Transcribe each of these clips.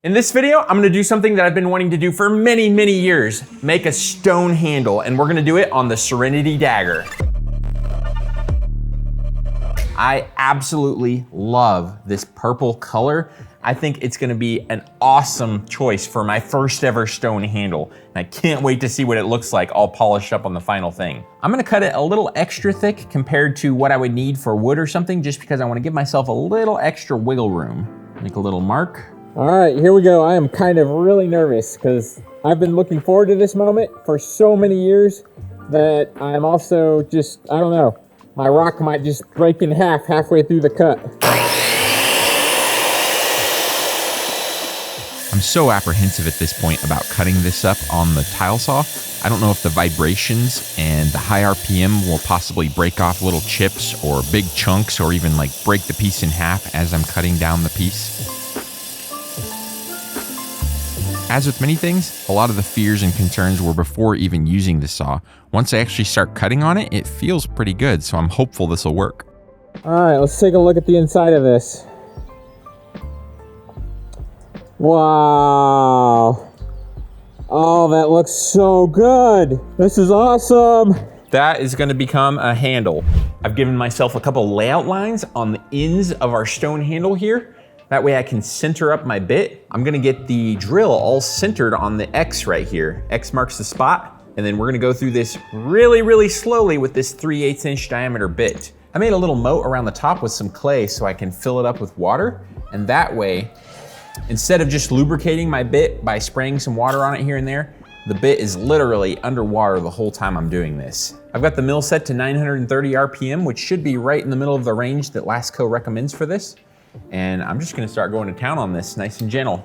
In this video, I'm gonna do something that I've been wanting to do for many, many years. Make a stone handle, and we're gonna do it on the Serenity dagger. I absolutely love this purple color. I think it's gonna be an awesome choice for my first ever stone handle. And I can't wait to see what it looks like all polished up on the final thing. I'm gonna cut it a little extra thick compared to what I would need for wood or something, just because I wanna give myself a little extra wiggle room. Make a little mark. All right, here we go. I am kind of really nervous because I've been looking forward to this moment for so many years that I'm also just, I don't know, my rock might just break in half halfway through the cut. I'm so apprehensive at this point about cutting this up on the tile saw. I don't know if the vibrations and the high RPM will possibly break off little chips or big chunks or even like break the piece in half as I'm cutting down the piece. As with many things, a lot of the fears and concerns were before even using the saw. Once I actually start cutting on it, it feels pretty good, so I'm hopeful this will work. All right, let's take a look at the inside of this. Wow. Oh, that looks so good. This is awesome. That is gonna become a handle. I've given myself a couple layout lines on the ends of our stone handle here. That way I can center up my bit. I'm gonna get the drill all centered on the X right here. X marks the spot, and then we're gonna go through this really, really slowly with this 3/8 inch diameter bit. I made a little moat around the top with some clay so I can fill it up with water, and that way, instead of just lubricating my bit by spraying some water on it here and there, the bit is literally underwater the whole time I'm doing this. I've got the mill set to 930 RPM, which should be right in the middle of the range that Lasco recommends for this. And I'm just gonna start going to town on this nice and gentle.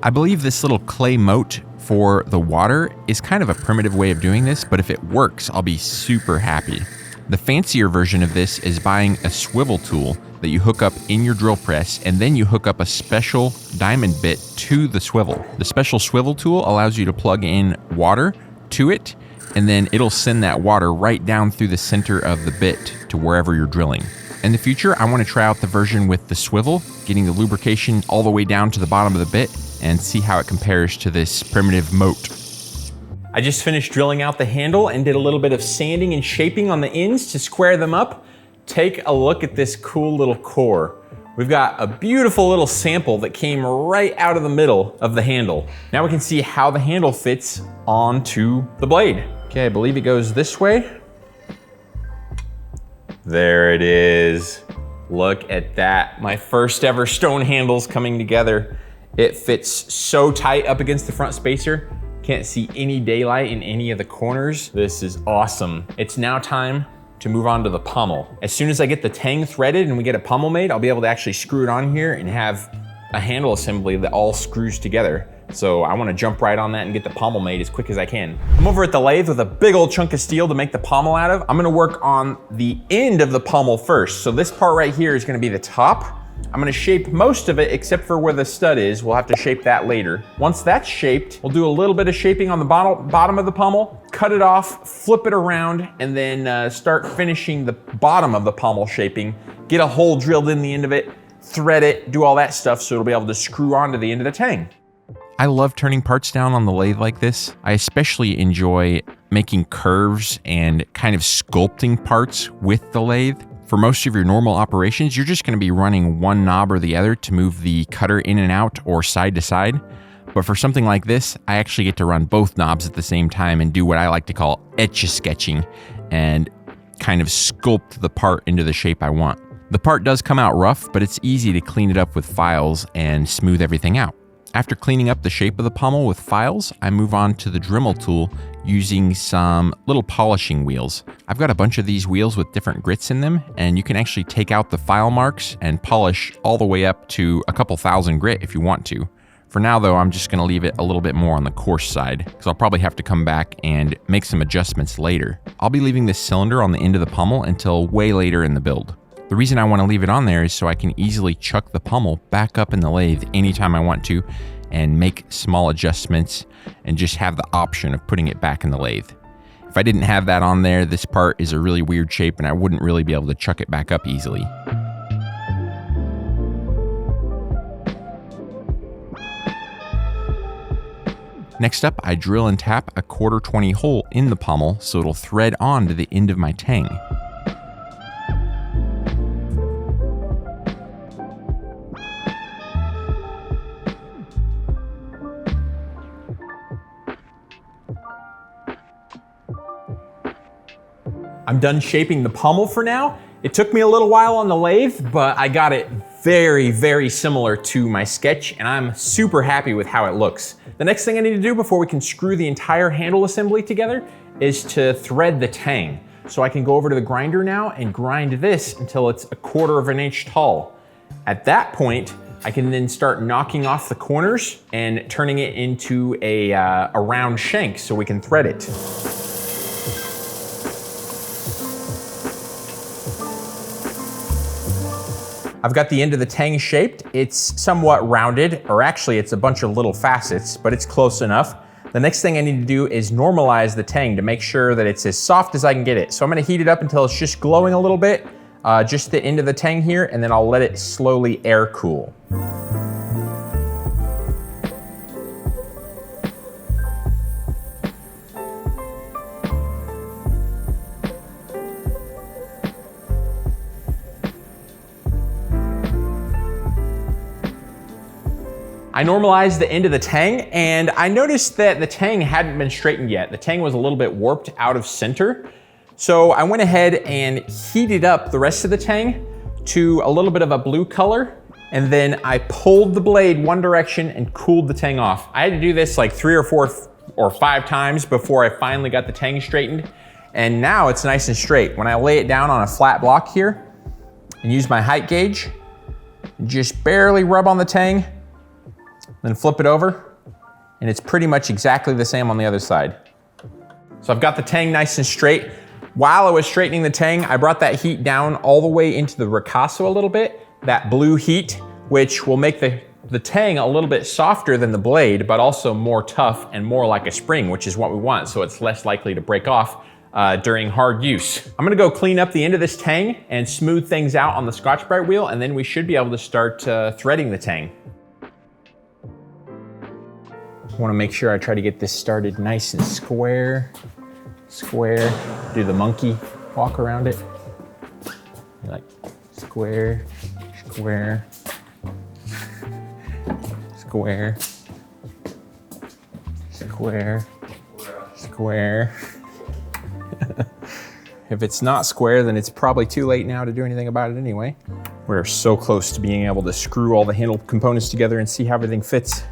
I believe this little clay moat for the water is kind of a primitive way of doing this, but if it works, I'll be super happy. The fancier version of this is buying a swivel tool that you hook up in your drill press, and then you hook up a special diamond bit to the swivel. The special swivel tool allows you to plug in water to it, and then it'll send that water right down through the center of the bit to wherever you're drilling. In the future, I want to try out the version with the swivel, getting the lubrication all the way down to the bottom of the bit, and see how it compares to this primitive moat. I just finished drilling out the handle and did a little bit of sanding and shaping on the ends to square them up. Take a look at this cool little core. We've got a beautiful little sample that came right out of the middle of the handle. Now we can see how the handle fits onto the blade. Okay, I believe it goes this way. There it is. Look at that. My first ever stone handles coming together. It fits so tight up against the front spacer. Can't see any daylight in any of the corners. This is awesome. It's now time to move on to the pommel. As soon as I get the tang threaded and we get a pommel made, I'll be able to actually screw it on here and have a handle assembly that all screws together. So I want to jump right on that and get the pommel made as quick as I can. I'm over at the lathe with a big old chunk of steel to make the pommel out of. I'm going to work on the end of the pommel first. So this part right here is going to be the top. I'm going to shape most of it except for where the stud is. We'll have to shape that later. Once that's shaped, we'll do a little bit of shaping on the bottom of the pommel, cut it off, flip it around, and then start finishing the bottom of the pommel shaping. Get a hole drilled in the end of it, thread it, do all that stuff so it'll be able to screw onto the end of the tang. I love turning parts down on the lathe like this. I especially enjoy making curves and kind of sculpting parts with the lathe. For most of your normal operations, you're just going to be running one knob or the other to move the cutter in and out or side to side. But for something like this, I actually get to run both knobs at the same time and do what I like to call etch-a-sketching and kind of sculpt the part into the shape I want. The part does come out rough, but it's easy to clean it up with files and smooth everything out. After cleaning up the shape of the pommel with files, I move on to the Dremel tool using some little polishing wheels. I've got a bunch of these wheels with different grits in them, and you can actually take out the file marks and polish all the way up to a couple thousand grit if you want to. For now though, I'm just gonna leave it a little bit more on the coarse side, because I'll probably have to come back and make some adjustments later. I'll be leaving this cylinder on the end of the pommel until way later in the build. The reason I want to leave it on there is so I can easily chuck the pommel back up in the lathe anytime I want to and make small adjustments and just have the option of putting it back in the lathe. If I didn't have that on there, this part is a really weird shape and I wouldn't really be able to chuck it back up easily. Next up, I drill and tap a 1/4-20 hole in the pommel so it'll thread on to the end of my tang. I'm done shaping the pommel for now. It took me a little while on the lathe, but I got it very, very similar to my sketch, and I'm super happy with how it looks. The next thing I need to do before we can screw the entire handle assembly together is to thread the tang. So I can go over to the grinder now and grind this until it's 1/4 of an inch tall. At that point, I can then start knocking off the corners and turning it into a round shank so we can thread it. I've got the end of the tang shaped. It's somewhat rounded, or actually it's a bunch of little facets, but it's close enough. The next thing I need to do is normalize the tang to make sure that it's as soft as I can get it. So I'm gonna heat it up until it's just glowing a little bit, just the end of the tang here, and then I'll let it slowly air cool. I normalized the end of the tang, and I noticed that the tang hadn't been straightened yet. The tang was a little bit warped out of center. So I went ahead and heated up the rest of the tang to a little bit of a blue color, and then I pulled the blade one direction and cooled the tang off. I had to do this like 3 or 4 or 5 times before I finally got the tang straightened, and now it's nice and straight. When I lay it down on a flat block here and use my height gauge, just barely rub on the tang, then flip it over, and it's pretty much exactly the same on the other side. So I've got the tang nice and straight. While I was straightening the tang, I brought that heat down all the way into the ricasso a little bit, that blue heat, which will make the tang a little bit softer than the blade, but also more tough and more like a spring, which is what we want, so it's less likely to break off during hard use. I'm gonna go clean up the end of this tang and smooth things out on the Scotch-Brite wheel, and then we should be able to start threading the tang. I want to make sure I try to get this started nice and square, do the monkey walk around it. Like square, square, square, square, square. If it's not square, then it's probably too late now to do anything about it anyway. We're so close to being able to screw all the handle components together and see how everything fits.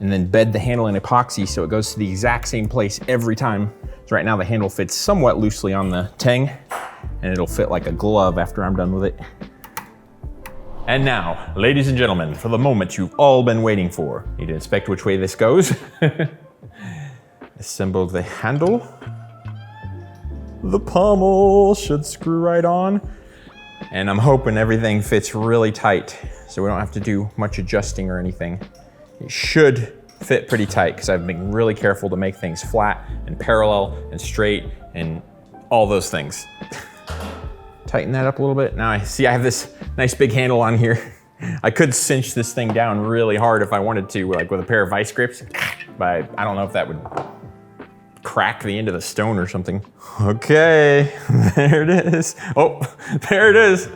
And then bed the handle in epoxy so it goes to the exact same place every time. So right now the handle fits somewhat loosely on the tang, and it'll fit like a glove after I'm done with it. And now, ladies and gentlemen, for the moment you've all been waiting for. Need to inspect which way this goes. Assemble the handle. The pommel should screw right on. And I'm hoping everything fits really tight so we don't have to do much adjusting or anything. It should fit pretty tight because I've been really careful to make things flat and parallel and straight and all those things. Tighten that up a little bit. Now I see I have this nice big handle on here. I could cinch this thing down really hard if I wanted to, like with a pair of vice grips, but I don't know if that would crack the end of the stone or something. Okay, there it is. Oh, there it is.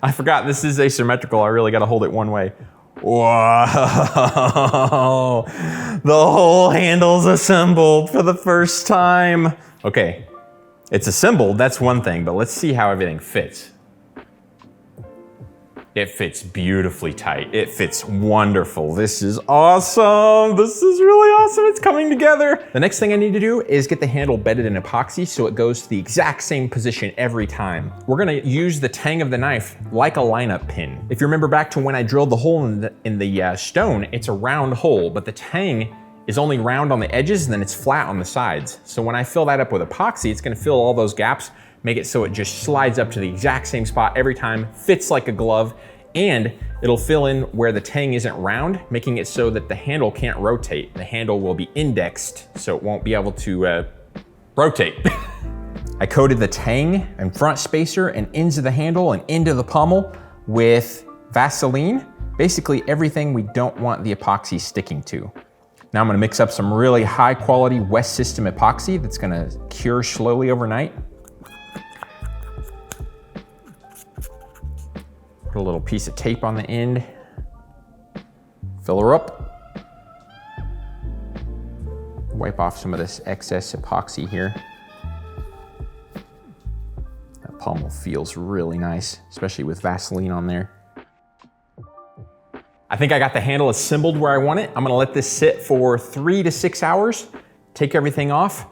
I forgot this is asymmetrical. I really gotta hold it one way. Wow, the whole handle's assembled for the first time. Okay, it's assembled, that's one thing, but let's see how everything fits. It fits beautifully tight. It fits wonderful. This is awesome. This is really awesome. It's coming together. The next thing I need to do is get the handle bedded in epoxy so it goes to the exact same position every time. We're gonna use the tang of the knife like a lineup pin. If you remember back to when I drilled the hole in the stone, it's a round hole, but the tang is only round on the edges and then it's flat on the sides. So when I fill that up with epoxy, it's gonna fill all those gaps, make it so it just slides up to the exact same spot every time, fits like a glove, and it'll fill in where the tang isn't round, making it so that the handle can't rotate. The handle will be indexed, so it won't be able to rotate. I coated the tang and front spacer and ends of the handle and into the pommel with Vaseline, basically everything we don't want the epoxy sticking to. Now I'm gonna mix up some really high quality West System epoxy that's gonna cure slowly overnight. Put a little piece of tape on the end. Fill her up. Wipe off some of this excess epoxy here. That pommel feels really nice, especially with Vaseline on there. I think I got the handle assembled where I want it. I'm gonna let this sit for 3 to 6 hours, take everything off,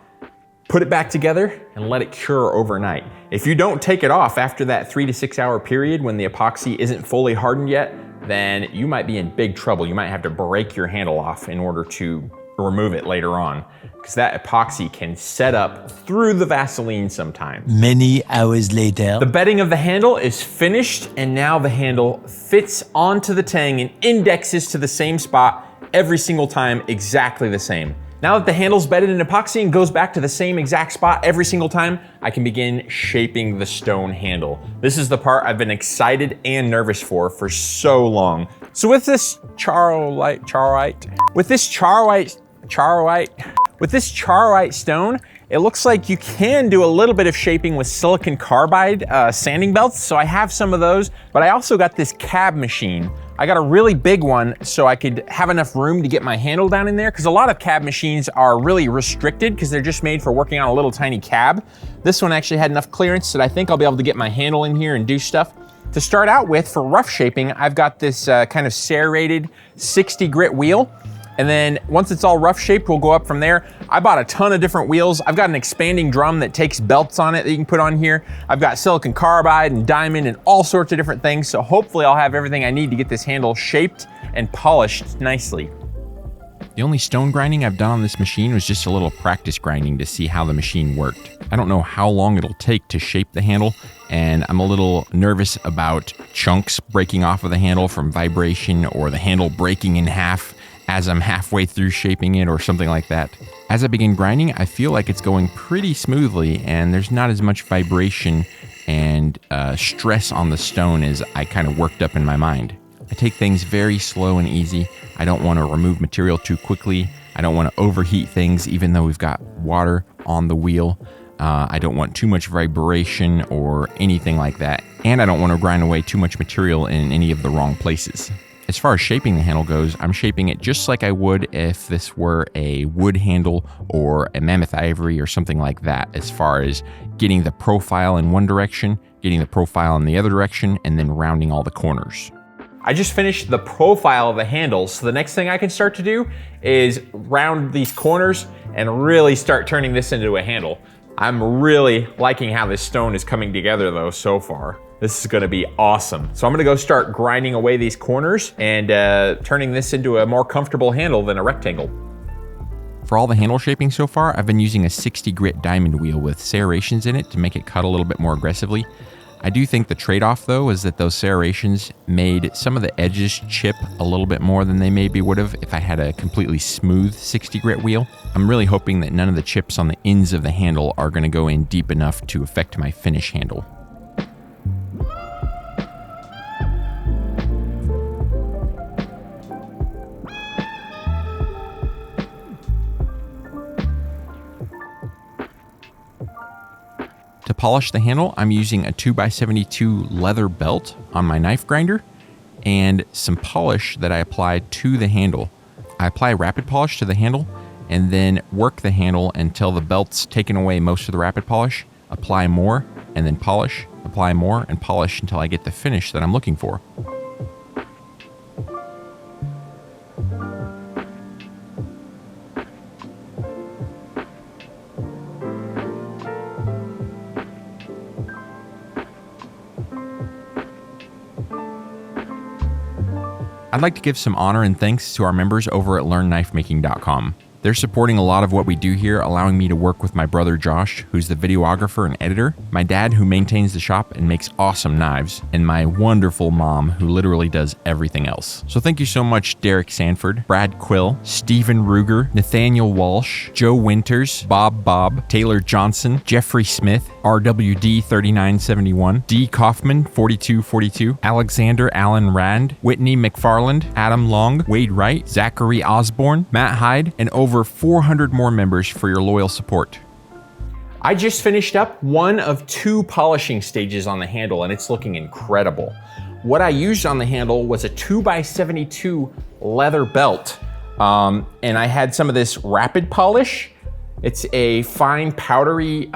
put it back together, and let it cure overnight. If you don't take it off after that 3 to 6 hour period when the epoxy isn't fully hardened yet, then you might be in big trouble. You might have to break your handle off in order to remove it later on, because that epoxy can set up through the Vaseline sometimes. Many hours later. The bedding of the handle is finished, and now the handle fits onto the tang and indexes to the same spot every single time, exactly the same. Now that the handle's bedded in epoxy and goes back to the same exact spot every single time, I can begin shaping the stone handle. This is the part I've been excited and nervous for so long. So with this charolite stone, it looks like you can do a little bit of shaping with silicon carbide sanding belts. So I have some of those, but I also got this cab machine. I got a really big one so I could have enough room to get my handle down in there, because a lot of cab machines are really restricted because they're just made for working on a little tiny cab. This one actually had enough clearance that I think I'll be able to get my handle in here and do stuff. To start out with, for rough shaping, I've got this kind of serrated 60 grit wheel. And then once it's all rough shaped, we'll go up from there. I bought a ton of different wheels. I've got an expanding drum that takes belts on it that you can put on here. I've got silicon carbide and diamond and all sorts of different things. So hopefully I'll have everything I need to get this handle shaped and polished nicely. The only stone grinding I've done on this machine was just a little practice grinding to see how the machine worked. I don't know how long it'll take to shape the handle, and I'm a little nervous about chunks breaking off of the handle from vibration, or the handle breaking in half as I'm halfway through shaping it or something like that. As I begin grinding, I feel like it's going pretty smoothly and there's not as much vibration and stress on the stone as I kind of worked up in my mind. I take things very slow and easy. I don't want to remove material too quickly. I don't want to overheat things even though we've got water on the wheel. I don't want too much vibration or anything like that. And I don't want to grind away too much material in any of the wrong places. As far as shaping the handle goes, I'm shaping it just like I would if this were a wood handle or a mammoth ivory or something like that, as far as getting the profile in one direction, getting the profile in the other direction, and then rounding all the corners. I just finished the profile of the handle, so the next thing I can start to do is round these corners and really start turning this into a handle. I'm really liking how this stone is coming together though so far. This is gonna be awesome. So I'm gonna go start grinding away these corners and turning this into a more comfortable handle than a rectangle. For all the handle shaping so far, I've been using a 60 grit diamond wheel with serrations in it to make it cut a little bit more aggressively. I do think the trade-off though is that those serrations made some of the edges chip a little bit more than they maybe would have if I had a completely smooth 60 grit wheel. I'm really hoping that none of the chips on the ends of the handle are gonna go in deep enough to affect my finish handle. To polish the handle, I'm using a 2x72 leather belt on my knife grinder and some polish that I applied to the handle. I apply rapid polish to the handle and then work the handle until the belt's taken away most of the rapid polish, apply more, and then polish, apply more, and polish until I get the finish that I'm looking for. I'd like to give some honor and thanks to our members over at LearnKnifemaking.com. They're supporting a lot of what we do here, allowing me to work with my brother Josh, who's the videographer and editor, my dad who maintains the shop and makes awesome knives, and my wonderful mom who literally does everything else. So thank you so much Derek Sanford, Brad Quill, Stephen Ruger, Nathaniel Walsh, Joe Winters, Bob, Taylor Johnson, Jeffrey Smith, RWD 3971, D Kaufman 4242, Alexander Allen Rand, Whitney McFarland, Adam Long, Wade Wright, Zachary Osborne, Matt Hyde, and over 400 more members for your loyal support. I just finished up one of 2 polishing stages on the handle and it's looking incredible. What I used on the handle was a 2x72 leather belt. And I had some of this rapid polish. It's a fine powdery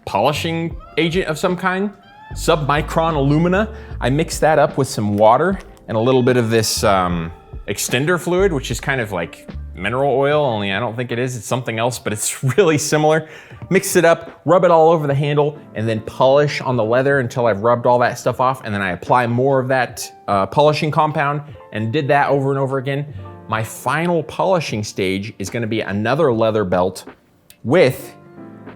polishing agent of some kind, submicron alumina. I mixed that up with some water and a little bit of this extender fluid, which is kind of like mineral oil, only I don't think it is, it's something else, but it's really similar. Mix it up, rub it all over the handle, and then polish on the leather until I've rubbed all that stuff off, and then I apply more of that polishing compound, and did that over and over again. My final polishing stage is gonna be another leather belt with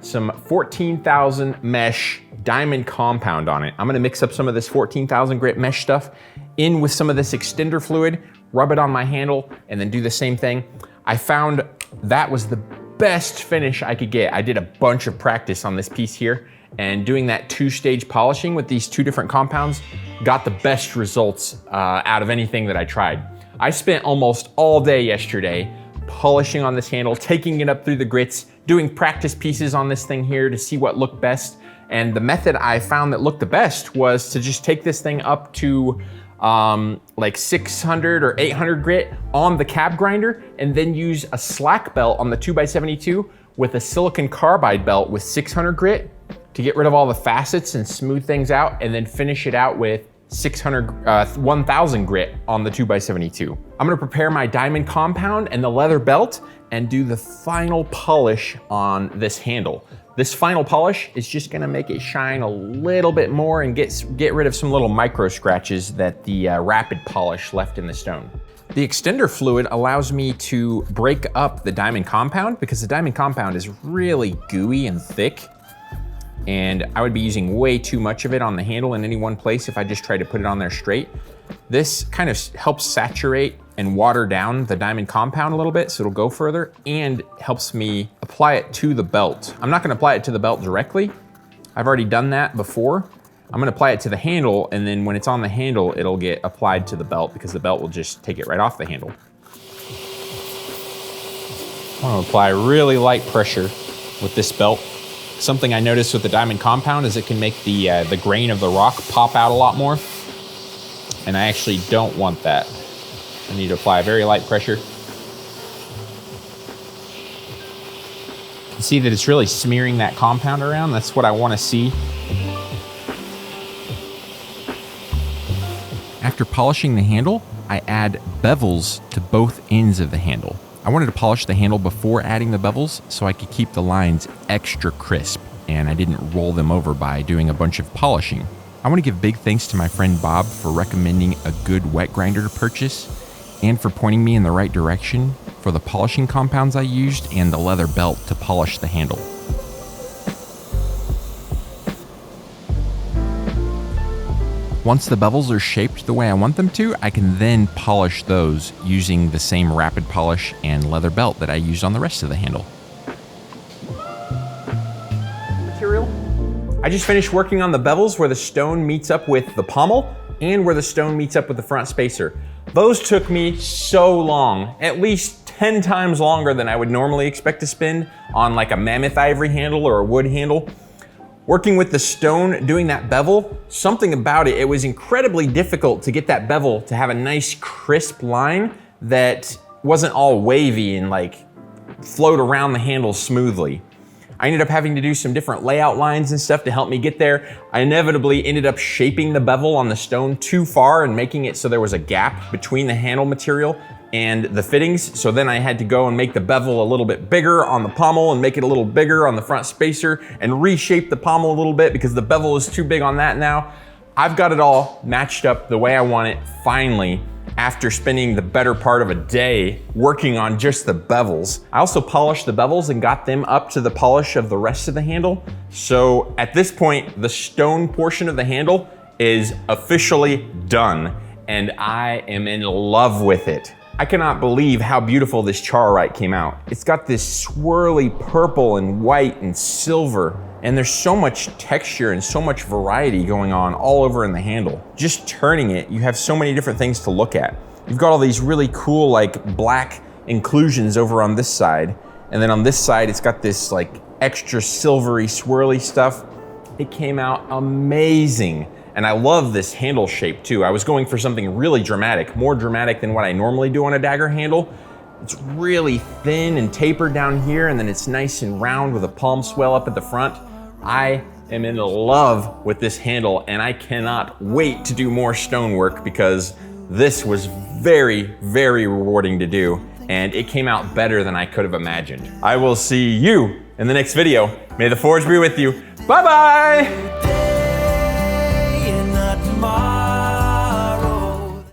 some 14,000 mesh diamond compound on it. I'm gonna mix up some of this 14,000 grit mesh stuff in with some of this extender fluid, rub it on my handle, and then do the same thing. I found that was the best finish I could get. I did a bunch of practice on this piece here, and doing that 2-stage polishing with these 2 different compounds got the best results out of anything that I tried. I spent almost all day yesterday polishing on this handle, taking it up through the grits, doing practice pieces on this thing here to see what looked best. And the method I found that looked the best was to just take this thing up to like 600 or 800 grit on the cab grinder, and then use a slack belt on the 2x72 with a silicon carbide belt with 600 grit to get rid of all the facets and smooth things out, and then finish it out with 1000 grit on the 2x72. I'm gonna prepare my diamond compound and the leather belt and do the final polish on this handle. This final polish is just gonna make it shine a little bit more and get rid of some little micro scratches that the rapid polish left in the stone. The extender fluid allows me to break up the diamond compound because the diamond compound is really gooey and thick, and I would be using way too much of it on the handle in any one place if I just tried to put it on there straight. This kind of helps saturate and water down the diamond compound a little bit so it'll go further, and helps me apply it to the belt. I'm not gonna apply it to the belt directly. I've already done that before. I'm gonna apply it to the handle, and then when it's on the handle, it'll get applied to the belt because the belt will just take it right off the handle. I wanna apply really light pressure with this belt. Something I noticed with the diamond compound is it can make the grain of the rock pop out a lot more, and I actually don't want that. I need to apply very light pressure. You can see that it's really smearing that compound around. That's what I want to see. After polishing the handle, I add bevels to both ends of the handle. I wanted to polish the handle before adding the bevels so I could keep the lines extra crisp, and I didn't roll them over by doing a bunch of polishing. I want to give big thanks to my friend Bob for recommending a good wet grinder to purchase, and for pointing me in the right direction for the polishing compounds I used and the leather belt to polish the handle. Once the bevels are shaped the way I want them to, I can then polish those using the same rapid polish and leather belt that I used on the rest of the handle. Material. I just finished working on the bevels where the stone meets up with the pommel and where the stone meets up with the front spacer. Those took me so long, at least 10 times longer than I would normally expect to spend on like a mammoth ivory handle or a wood handle. Working with the stone, doing that bevel, something about it, it was incredibly difficult to get that bevel to have a nice crisp line that wasn't all wavy and like float around the handle smoothly. I ended up having to do some different layout lines and stuff to help me get there. I inevitably ended up shaping the bevel on the stone too far and making it so there was a gap between the handle material and the fittings. So then I had to go and make the bevel a little bit bigger on the pommel and make it a little bigger on the front spacer and reshape the pommel a little bit because the bevel is too big on that now. I've got it all matched up the way I want it finally. after spending the better part of a day working on just the bevels. I also polished the bevels and got them up to the polish of the rest of the handle. So at this point, the stone portion of the handle is officially done, and I am in love with it. I cannot believe how beautiful this charrite came out. It's got this swirly purple and white and silver, and there's so much texture and so much variety going on all over in the handle. Just turning it, you have so many different things to look at. You've got all these really cool like black inclusions over on this side, and then on this side it's got this like extra silvery swirly stuff. It came out amazing. And I love this handle shape too. I was going for something really dramatic, more dramatic than what I normally do on a dagger handle. It's really thin and tapered down here, and then it's nice and round with a palm swell up at the front. I am in love with this handle, and I cannot wait to do more stonework because this was very, very rewarding to do, and it came out better than I could have imagined. I will see you in the next video. May the forge be with you. Bye-bye!